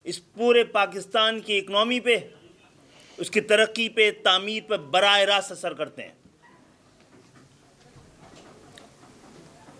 اس پورے پاکستان کی اکنامی پہ، اس کی ترقی پہ، تعمیر پہ براہ راست اثر کرتے ہیں۔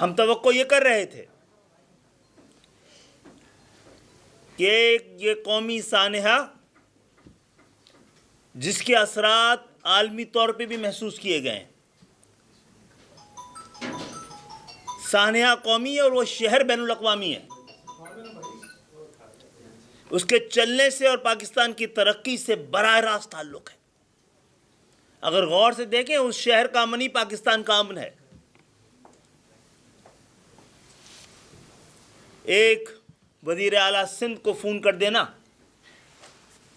ہم توقع یہ کر رہے تھے کہ یہ قومی سانحہ جس کے اثرات عالمی طور پہ بھی محسوس کیے گئے ہیں، سانحہ قومی ہے اور وہ شہر بین الاقوامی ہے، اس کے چلنے سے اور پاکستان کی ترقی سے براہ راست تعلق ہے۔ اگر غور سے دیکھیں، اس شہر کا امن ہی پاکستان کا امن ہے۔ ایک وزیر اعلیٰ سندھ کو فون کر دینا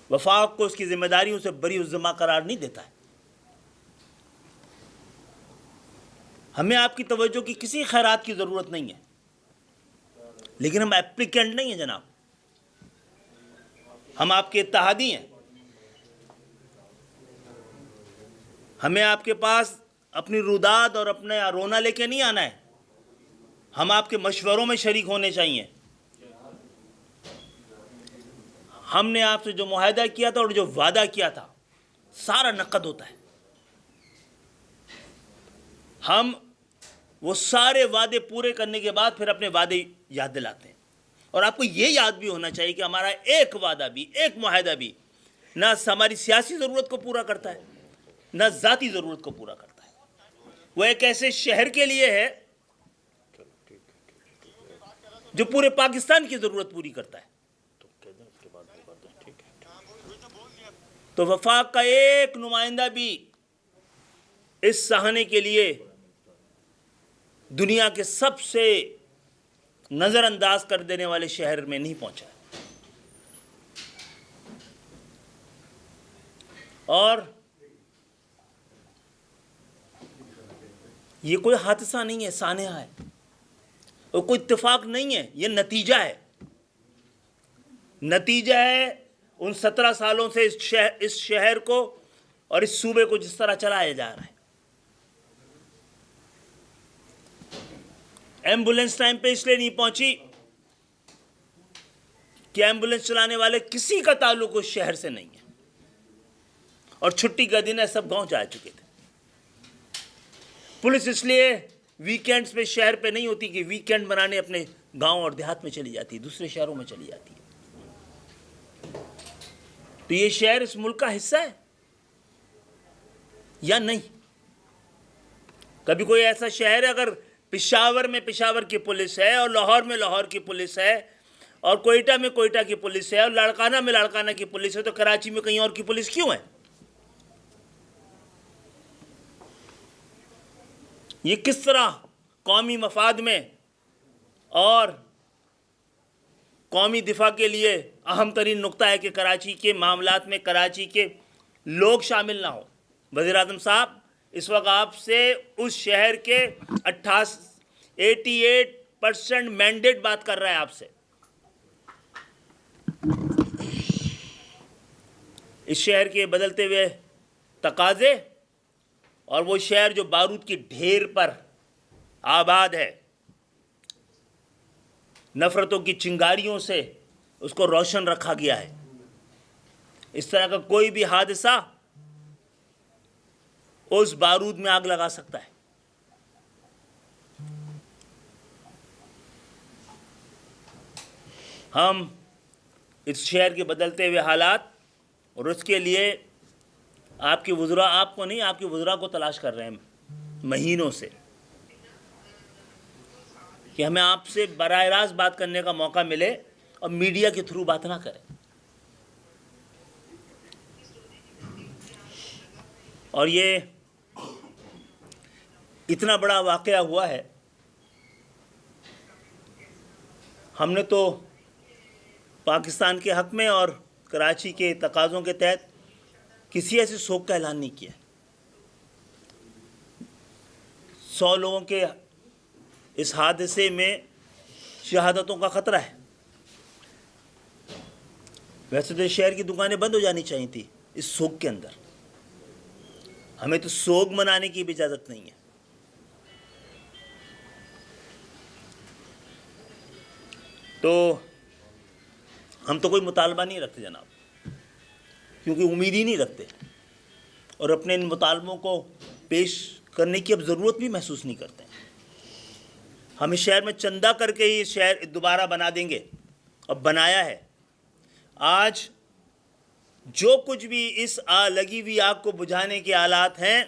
وفاق کو اس کی ذمہ داریوں سے بری الذمہ قرار نہیں دیتا ہے۔ ہمیں آپ کی توجہ کی کسی خیرات کی ضرورت نہیں ہے، لیکن ہم ایپلیکینٹ نہیں ہیں جناب، ہم آپ کے اتحادی ہیں۔ ہمیں آپ کے پاس اپنی روداد اور اپنا رونا لے کے نہیں آنا ہے، ہم آپ کے مشوروں میں شریک ہونے چاہیے۔ ہم نے آپ سے جو معاہدہ کیا تھا اور جو وعدہ کیا تھا سارا نقد ہوتا ہے۔ ہم وہ سارے وعدے پورے کرنے کے بعد پھر اپنے وعدے یاد دلاتے ہیں، اور آپ کو یہ یاد بھی ہونا چاہیے کہ ہمارا ایک وعدہ بھی، ایک معاہدہ بھی نہ ہماری سیاسی ضرورت کو پورا کرتا ہے، نہ ذاتی ضرورت کو پورا کرتا ہے۔ وہ ایک ایسے شہر کے لیے ہے جو پورے پاکستان کی ضرورت پوری کرتا ہے۔ تو وفاق کا ایک نمائندہ بھی اس سہانے کے لیے دنیا کے سب سے نظر انداز کر دینے والے شہر میں نہیں پہنچا ہے۔ اور یہ کوئی حادثہ نہیں ہے، سانحہ ہے، اور کوئی اتفاق نہیں ہے، یہ نتیجہ ہے۔ نتیجہ ہے ان 17 سالوں سے اس شہر کو اور اس صوبے کو جس طرح چلایا جا رہا ہے۔ ایمبولینس ٹائم پہ اس لیے نہیں پہنچی کہ ایمبولینس چلانے والے کسی کا تعلق اس شہر سے نہیں ہے، اور چھٹی کا دن ہے، سب گاؤں جا چکے تھے۔ پولیس اس لیے ویکینڈز پہ شہر پہ نہیں ہوتی کہ ویکینڈ بنانے اپنے گاؤں اور دیہات میں چلی جاتی ہے، دوسرے شہروں میں چلی جاتی ہے۔ تو یہ شہر اس ملک کا حصہ ہے یا نہیں؟ کبھی کوئی ایسا شہر ہے، اگر پشاور میں پشاور کی پولیس ہے، اور لاہور میں لاہور کی پولیس ہے، اور کوئٹہ میں کوئٹہ کی پولیس ہے، اور لاڑکانہ میں لاڑکانہ کی پولیس ہے، تو کراچی میں کہیں اور کی پولیس کیوں ہے؟ یہ کس طرح قومی مفاد میں اور قومی دفاع کے لیے اہم ترین نقطہ ہے کہ کراچی کے معاملات میں کراچی کے لوگ شامل نہ ہوں۔ وزیر اعظم صاحب، اس وقت آپ سے اس شہر کے 88% مینڈیٹ بات کر رہا ہے آپ سے۔ اس شہر کے بدلتے ہوئے تقاضے، اور وہ شہر جو بارود کی ڈھیر پر آباد ہے، نفرتوں کی چنگاریوں سے اس کو روشن رکھا گیا ہے۔ اس طرح کا کوئی بھی حادثہ اس بارود میں آگ لگا سکتا ہے۔ ہم اس شہر کے بدلتے ہوئے حالات اور اس کے لیے آپ کی وزراء، آپ کو نہیں، آپ کی وزراء کو تلاش کر رہے ہیں مہینوں سے، کہ ہمیں آپ سے براہ راست بات کرنے کا موقع ملے اور میڈیا کے تھرو بات نہ کریں۔ اور یہ اتنا بڑا واقعہ ہوا ہے، ہم نے تو پاکستان کے حق میں اور کراچی کے تقاضوں کے تحت کسی ایسی سوگ کا اعلان نہیں کیا۔ 100 لوگوں کے اس حادثے میں شہادتوں کا خطرہ ہے۔ ویسے تو شہر کی دکانیں بند ہو جانی چاہیے تھی اس سوگ کے اندر، ہمیں تو سوگ منانے کی بھی اجازت نہیں ہے۔ تو ہم تو کوئی مطالبہ نہیں رکھتے جناب، کیونکہ امید ہی نہیں رکھتے، اور اپنے ان مطالبوں کو پیش کرنے کی اب ضرورت بھی محسوس نہیں کرتے۔ ہم اس شہر میں چندہ کر کے ہی شہر دوبارہ بنا دیں گے، اب بنایا ہے۔ آج جو کچھ بھی اس لگی ہوئی آگ کو بجھانے کے آلات ہیں،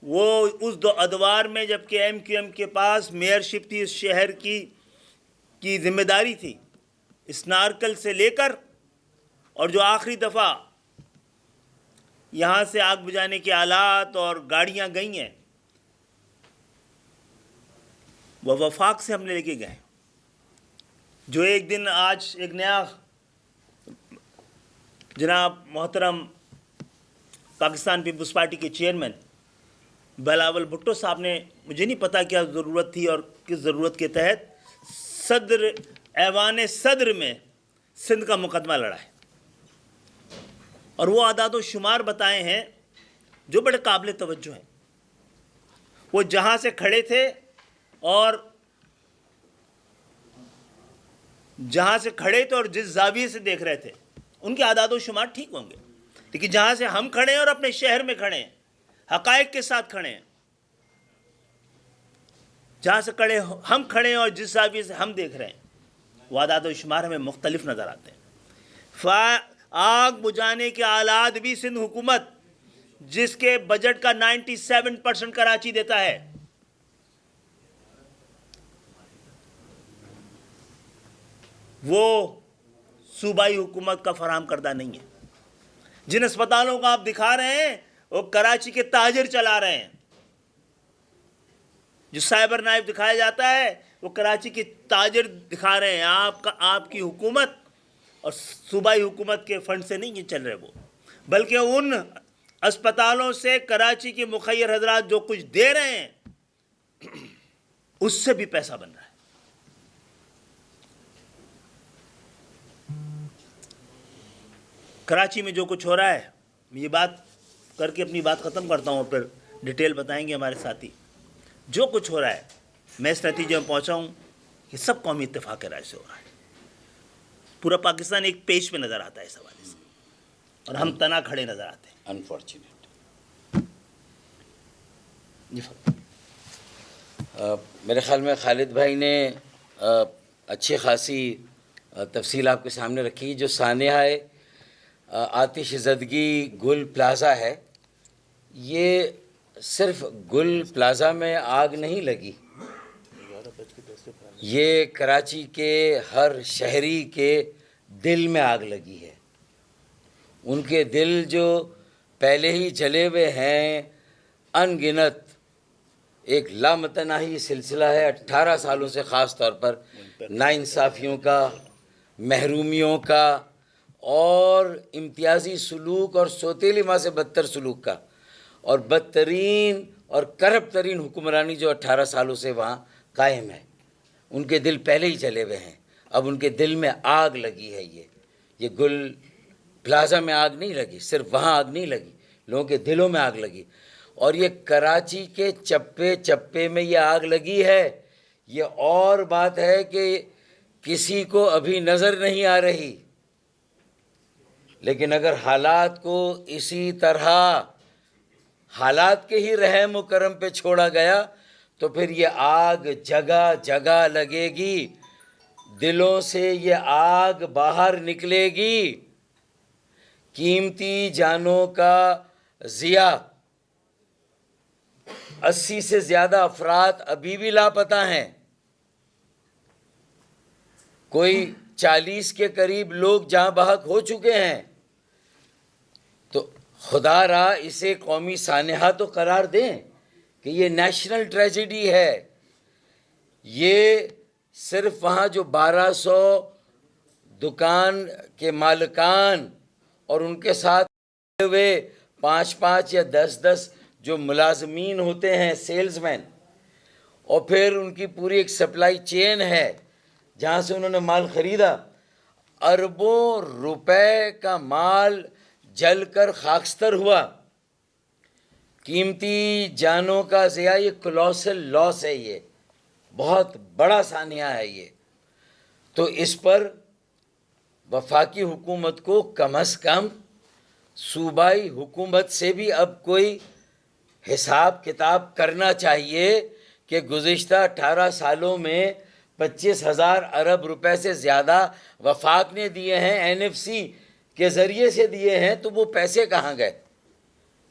وہ اس دو ادوار میں جب کہ ایم کیو ایم کے پاس میئرشپ تھی اس شہر کی ذمہ داری تھی، اس نارکل سے لے کر، اور جو آخری دفعہ یہاں سے آگ بجھانے کے آلات اور گاڑیاں گئی ہیں، وہ وفاق سے ہم نے لے کے گئے۔ جو ایک دن آج ایک نیا جناب محترم پاکستان پیپلز پارٹی کے چیئرمین بلاول بھٹو صاحب نے، مجھے نہیں پتا کیا ضرورت تھی اور کس ضرورت کے تحت ایوان صدر میں سندھ کا مقدمہ لڑا ہے، اور وہ اعداد و شمار بتائے ہیں جو بڑے قابل توجہ ہیں۔ وہ جہاں سے کھڑے تھے اور جس زاویے سے دیکھ رہے تھے، ان کے اعداد و شمار ٹھیک ہوں گے، لیکن جہاں سے ہم کھڑے ہیں اور اپنے شہر میں کھڑے ہیں، حقائق کے ساتھ کھڑے ہیں، جہاں سے ہم کھڑے ہیں اور جس زاویے سے ہم دیکھ رہے ہیں، وہ اعداد و شمار ہمیں مختلف نظر آتے ہیں۔ آگ بجھانے کے آلات بھی سندھ حکومت، جس کے بجٹ کا 97% کراچی دیتا ہے، وہ صوبائی حکومت کا فراہم کردہ نہیں ہے۔ جن اسپتالوں کو آپ دکھا رہے ہیں، وہ کراچی کے تاجر چلا رہے ہیں۔ جو سائبر نائف دکھایا جاتا ہے، وہ کراچی کے تاجر دکھا رہے ہیں۔ آپ کی حکومت اور صوبائی حکومت کے فنڈ سے نہیں یہ چل رہے، وہ بلکہ ان اسپتالوں سے کراچی کے مخیر حضرات جو کچھ دے رہے ہیں، اس سے بھی پیسہ بن رہا ہے۔ کراچی میں جو کچھ ہو رہا ہے، میں یہ بات کر کے اپنی بات ختم کرتا ہوں، پھر ڈیٹیل بتائیں گے ہمارے ساتھی۔ جو کچھ ہو رہا ہے، میں اس نتیجے میں پہنچا ہوں کہ سب قومی اتفاق کے رائے سے ہو رہا ہے۔ پورا پاکستان ایک پیج پہ نظر آتا ہے اس حوالے سے، اور ہم تنا کھڑے نظر آتے ہیں۔ انفارچونیٹ۔ میرے خیال میں خالد بھائی نے اچھی خاصی تفصیل آپ کے سامنے رکھی۔ جو سانحہ آتش زدگی گل پلازا ہے، یہ صرف گل پلازا میں آگ نہیں لگی، یہ کراچی کے ہر شہری کے دل میں آگ لگی ہے۔ ان کے دل جو پہلے ہی جلے ہوئے ہیں، ان گنت، ایک لامتناہی سلسلہ ہے 18 سالوں سے، خاص طور پر ناانصافیوں کا، محرومیوں کا، اور امتیازی سلوک اور سوتیلی ماں سے بدتر سلوک کا، اور بدترین اور کرپٹ ترین حکمرانی جو 18 سالوں سے وہاں قائم ہے۔ ان کے دل پہلے ہی جلے ہوئے ہیں، اب ان کے دل میں آگ لگی ہے۔ یہ گل پلازا میں آگ نہیں لگی، صرف وہاں آگ نہیں لگی، لوگوں کے دلوں میں آگ لگی، اور یہ کراچی کے چپے چپے میں یہ آگ لگی ہے۔ یہ اور بات ہے کہ کسی کو ابھی نظر نہیں آ رہی، لیکن اگر حالات کو اسی طرح حالات کے ہی رحم و کرم پہ چھوڑا گیا تو پھر یہ آگ جگہ جگہ لگے گی، دلوں سے یہ آگ باہر نکلے گی۔ قیمتی جانوں کا ضیاع، 80 سے زیادہ افراد ابھی بھی لاپتہ ہیں، کوئی 40 کے قریب لوگ جاں بحق ہو چکے ہیں۔ تو خدا را اسے قومی سانحہ تو قرار دیں کہ یہ نیشنل ٹریجڈی ہے۔ یہ صرف وہاں جو 1200 دکان کے مالکان اور ان کے ساتھ ہوئے 5 یا 10 جو ملازمین ہوتے ہیں، سیلز مین، اور پھر ان کی پوری ایک سپلائی چین ہے جہاں سے انہوں نے مال خریدا، اربوں روپے کا مال جل کر خاکستر ہوا، قیمتی جانوں کا ضیاع، یہ کولوسل لاس ہے، یہ بہت بڑا سانحہ ہے یہ۔ تو اس پر وفاقی حکومت کو کم از کم صوبائی حکومت سے بھی اب کوئی حساب کتاب کرنا چاہیے کہ گزشتہ 18 سالوں میں 25,000 ارب روپے سے زیادہ وفاق نے دیے ہیں، NFC کے ذریعے سے دیے ہیں، تو وہ پیسے کہاں گئے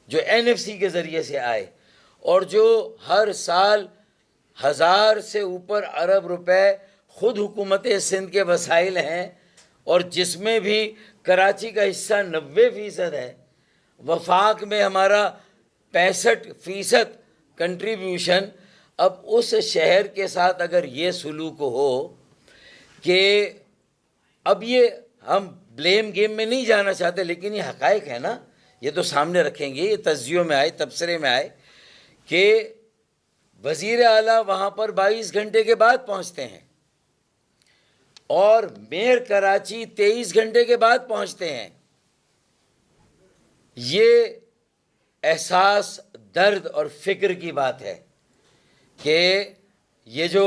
جو NFC کے ذریعے سے آئے؟ اور جو ہر سال 1000 سے اوپر ارب روپے خود حکومت سندھ کے وسائل ہیں، اور جس میں بھی کراچی کا حصہ 90% ہے، وفاق میں ہمارا 65% کنٹریبیوشن، اب اس شہر کے ساتھ اگر یہ سلوک ہو کہ اب یہ ہم بلیم گیم میں نہیں جانا چاہتے، لیکن یہ حقائق ہے نا، یہ تو سامنے رکھیں گے، یہ تجزیوں میں آئے، تبصرے میں آئے کہ وزیر اعلیٰ وہاں پر 22 گھنٹے کے بعد پہنچتے ہیں اور میئر کراچی 23 گھنٹے کے بعد پہنچتے ہیں۔ یہ احساس درد اور فکر کی بات ہے کہ یہ جو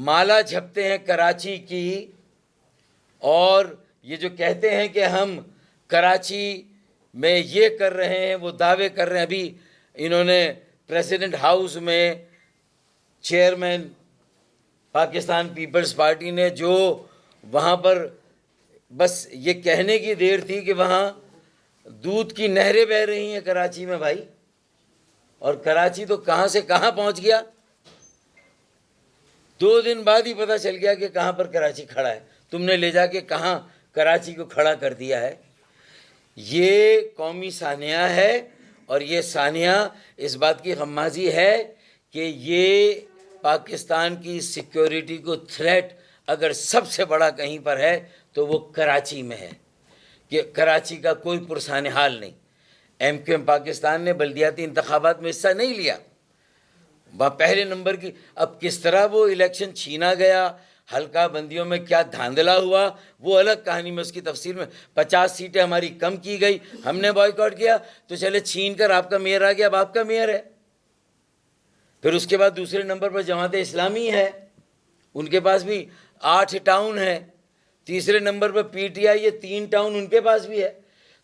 مالا جھپتے ہیں کراچی کی، اور یہ جو کہتے ہیں کہ ہم کراچی میں یہ کر رہے ہیں، وہ دعوے کر رہے ہیں۔ ابھی انہوں نے پریزیڈنٹ ہاؤس میں چیئرمین پاکستان پیپلز پارٹی نے جو وہاں پر بس یہ کہنے کی دیر تھی کہ وہاں دودھ کی نہریں بہہ رہی ہیں کراچی میں بھائی، اور کراچی تو کہاں سے کہاں پہنچ گیا، 2 دن بعد ہی پتہ چل گیا کہ کہاں پر کراچی کھڑا ہے، تم نے لے جا کے کہاں کراچی کو کھڑا کر دیا ہے۔ یہ قومی سانحہ ہے، اور یہ سانحہ اس بات کی غمازی ہے کہ یہ پاکستان کی سیکیورٹی کو تھریٹ اگر سب سے بڑا کہیں پر ہے تو وہ کراچی میں ہے، کہ کراچی کا کوئی پرسان حال نہیں۔ MQM پاکستان نے بلدیاتی انتخابات میں حصہ نہیں لیا، وہاں پہلے نمبر کی، اب کس طرح وہ الیکشن چھینا گیا، حلقہ بندیوں میں کیا دھاندلا ہوا، وہ الگ کہانی میں اس کی تفصیل میں۔ 50 سیٹیں ہماری کم کی گئی، ہم نے بائیکاٹ کیا، تو چلے چھین کر آپ کا میئر آ گیا، اب آپ کا میئر ہے۔ پھر اس کے بعد دوسرے نمبر پر جماعت اسلامی ہے، ان کے پاس بھی 8 ٹاؤن ہیں۔ تیسرے نمبر پر PTI، یہ 3 ٹاؤن ان کے پاس بھی ہے۔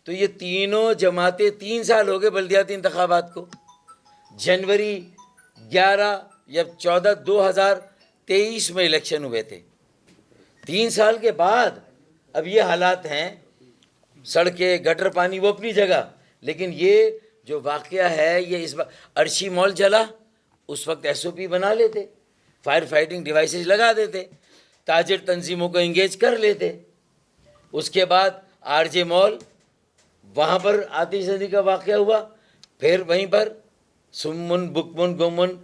تو یہ تینوں جماعتیں 3 سال ہو گئے بلدیاتی انتخابات کو، جنوری 11 یا 14 2023 میں الیکشن ہوئے تھے، 3 سال کے بعد اب یہ حالات ہیں۔ سڑکیں، گٹر، پانی وہ اپنی جگہ، لیکن یہ جو واقعہ ہے یہ اس بار عرشی مال جلا، اس وقت SOP بنا لیتے، فائر فائٹنگ ڈیوائسز لگا دیتے، تاجر تنظیموں کو انگیج کر لیتے۔ اس کے بعد RJ مال، وہاں پر آتش زدی کا واقعہ ہوا، پھر وہیں پر سمن بکمن گمن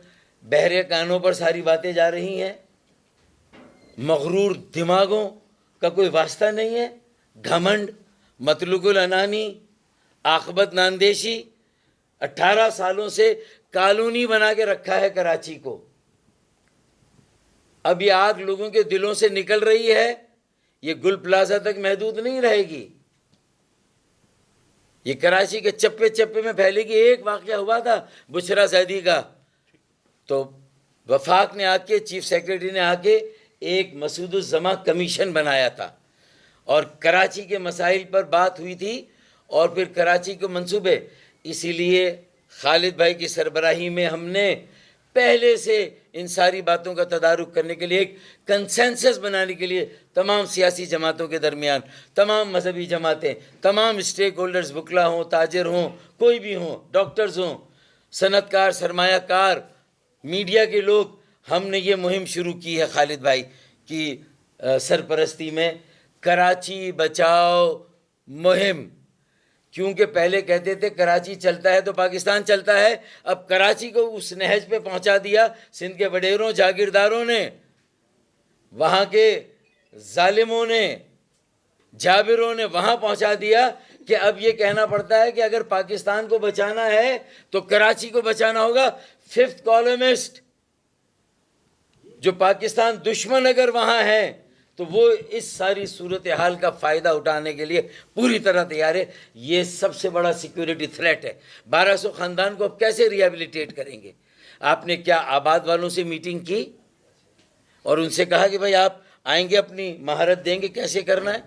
بہرے کانوں پر ساری باتیں جا رہی ہیں۔ مغرور دماغوں کا کوئی واسطہ نہیں ہے، گھمنڈ، مطلق العنانی، عاقبت ناندیشی، 18 سالوں سے کالونی بنا کے رکھا ہے کراچی کو۔ اب یہ آگ لوگوں کے دلوں سے نکل رہی ہے، یہ گل پلازا تک محدود نہیں رہے گی، یہ کراچی کے چپے چپے میں پھیلے گی۔ ایک واقعہ ہوا تھا بشرا زیدی کا، تو وفاق نے آ کے، چیف سیکریٹری نے آ کے ایک مسعود الزماں کمیشن بنایا تھا، اور کراچی کے مسائل پر بات ہوئی تھی، اور پھر کراچی کے منصوبے۔ اسی لیے خالد بھائی کی سربراہی میں ہم نے پہلے سے ان ساری باتوں کا تدارک کرنے کے لیے، ایک کنسنسس بنانے کے لیے تمام سیاسی جماعتوں کے درمیان، تمام مذہبی جماعتیں، تمام اسٹیک ہولڈرز، وکلا ہوں، تاجر ہوں، کوئی بھی ہوں، ڈاکٹرز ہوں، صنعت کار، سرمایہ کار، میڈیا کے لوگ، ہم نے یہ مہم شروع کی ہے خالد بھائی کی سرپرستی میں، کراچی بچاؤ مہم۔ کیونکہ پہلے کہتے تھے کراچی چلتا ہے تو پاکستان چلتا ہے، اب کراچی کو اس نہج پہ پہنچا دیا سندھ کے وڈیروں، جاگیرداروں نے، وہاں کے ظالموں نے، جابروں نے وہاں پہنچا دیا کہ اب یہ کہنا پڑتا ہے کہ اگر پاکستان کو بچانا ہے تو کراچی کو بچانا ہوگا۔ 5th کالمسٹ جو پاکستان دشمن اگر وہاں ہیں تو وہ اس ساری صورتحال کا فائدہ اٹھانے کے لیے پوری طرح تیار ہے۔ یہ سب سے بڑا سیکیورٹی تھریٹ ہے۔ 1200 خاندان کو اب کیسے ریہیبلیٹیٹ کریں گے؟ آپ نے کیا آباد والوں سے میٹنگ کی اور ان سے کہا کہ بھائی آپ آئیں گے، اپنی مہارت دیں گے کیسے کرنا ہے؟